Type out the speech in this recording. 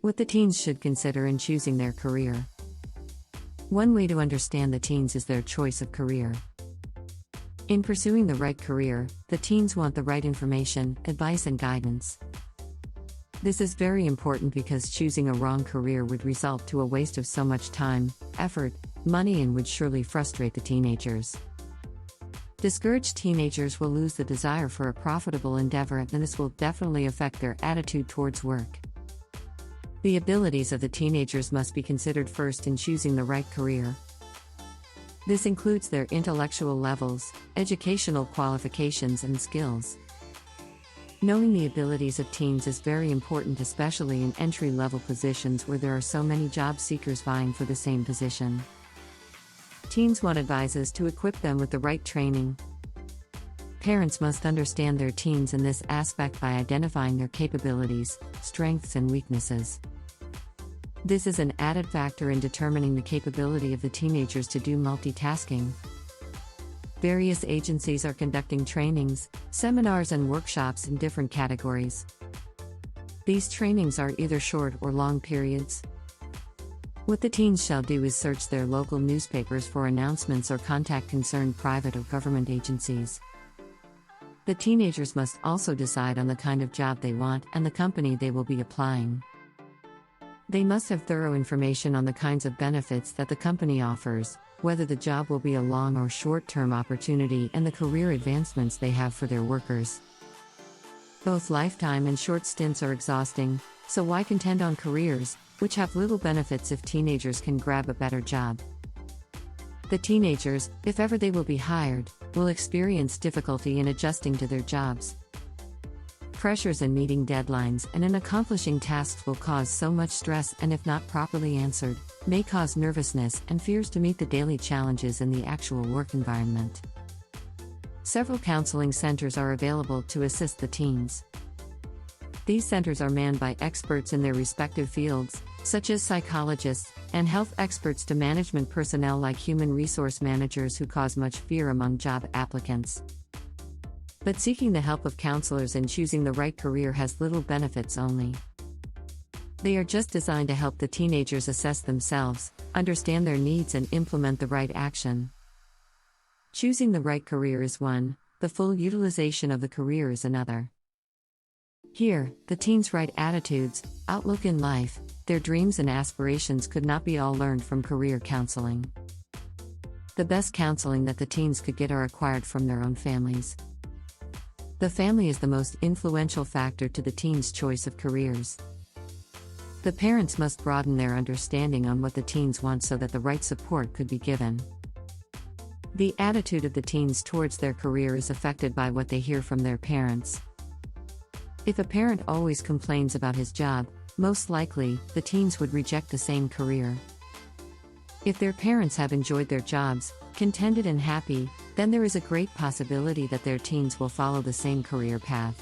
What the teens should consider in choosing their career. One way to understand the teens is their choice of career. In pursuing the right career, the teens want the right information, advice, and guidance. This is very important because choosing a wrong career would result to a waste of so much time, effort, money, and would surely frustrate the teenagers. Discouraged teenagers will lose the desire for a profitable endeavor, and this will definitely affect their attitude towards work. The abilities of the teenagers must be considered first in choosing the right career. This includes their intellectual levels, educational qualifications, and skills. Knowing the abilities of teens is very important, especially in entry-level positions where there are so many job seekers vying for the same position. Teens want advisors to equip them with the right training. Parents must understand their teens in this aspect by identifying their capabilities, strengths, and weaknesses. This is an added factor in determining the capability of the teenagers to do multitasking. Various agencies are conducting trainings, seminars, and workshops in different categories. These trainings are either short or long periods. What the teens shall do is search their local newspapers for announcements or contact concerned private or government agencies. The teenagers must also decide on the kind of job they want and the company they will be applying. They must have thorough information on the kinds of benefits that the company offers, whether the job will be a long or short-term opportunity, and the career advancements they have for their workers. Both lifetime and short stints are exhausting, so why contend on careers, which have little benefits if teenagers can grab a better job? The teenagers, if ever they will be hired, will experience difficulty in adjusting to their jobs. Pressures in meeting deadlines and in accomplishing tasks will cause so much stress, and if not properly answered, may cause nervousness and fears to meet the daily challenges in the actual work environment. Several counseling centers are available to assist the teens. These centers are manned by experts in their respective fields, such as psychologists, and health experts, to management personnel like human resource managers who cause much fear among job applicants. But seeking the help of counselors in choosing the right career has little benefits only. They are just designed to help the teenagers assess themselves, understand their needs, and implement the right action. Choosing the right career is one, the full utilization of the career is another. Here, the teens' right attitudes, outlook in life, their dreams and aspirations could not be all learned from career counseling. The best counseling that the teens could get are acquired from their own families. The family is the most influential factor to the teens' choice of careers. The parents must broaden their understanding on what the teens want so that the right support could be given. The attitude of the teens towards their career is affected by what they hear from their parents. If a parent always complains about his job, most likely, the teens would reject the same career. If their parents have enjoyed their jobs, contented and happy, then there is a great possibility that their teens will follow the same career path.